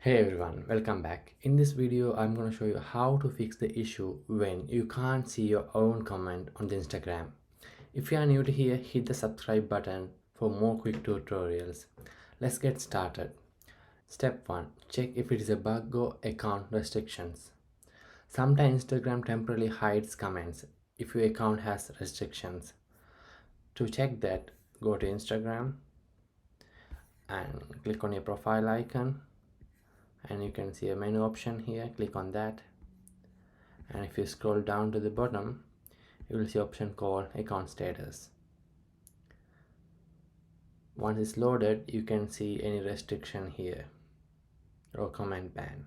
Hey everyone, welcome back. In this video, I'm going to show you how to fix the issue when you can't see your own comment on the Instagram. If you are new to here, hit the subscribe button for more quick tutorials. Let's get started. Step 1. Check if it is a bug or account restrictions. Sometimes Instagram temporarily hides comments if your account has restrictions. To check that, go to Instagram and click on your profile icon. And you can see a menu option here. Click on that, and if you scroll down to the bottom, you will see option called account status. Once it's loaded, you can see any restriction here or comment ban.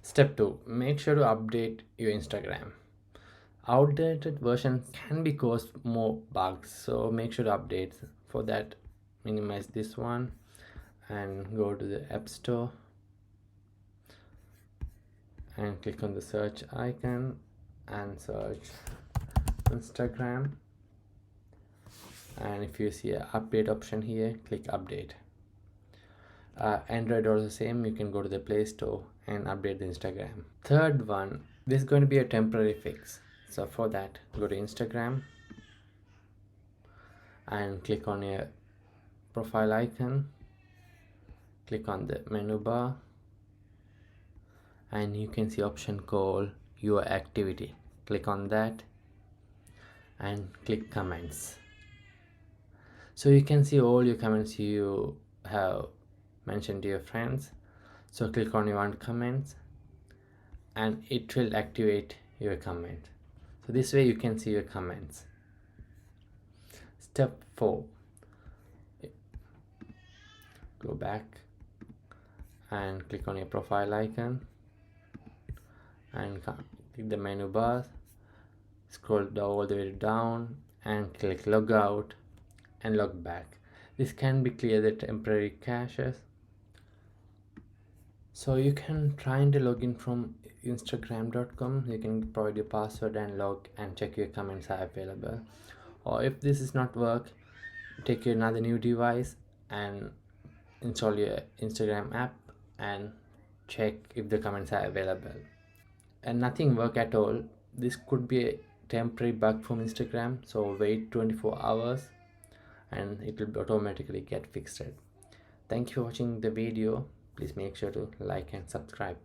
Step 2. Make sure to update your Instagram. Outdated versions can be cause more bugs, so make sure to update. For that, minimize this one and go to the App Store and click on the search icon and search Instagram, and if you see an update option here, click update. Android also same, you can go to the Play Store and update the Instagram. Third one, this is going to be a temporary fix, so for that, go to Instagram and click on your profile icon, click on the menu bar, and you can see option called your activity. Click on that and click comments. So you can see all your comments you have mentioned to your friends. So click on your one comments and it will activate your comment. So this way you can see your comments. Step 4. Go back and click on your profile icon and click the menu bar, scroll all the way down and click log out and log back. This can be clear the temporary caches. So you can try and log in from instagram.com. You can provide your password and log and check your comments are available. Or if this is not work, take another new device and install your Instagram app and check if the comments are available. And nothing work at all, this could be a temporary bug from Instagram, so wait 24 hours and it will automatically get fixed. Thank you for watching the video. Please make sure to like and subscribe.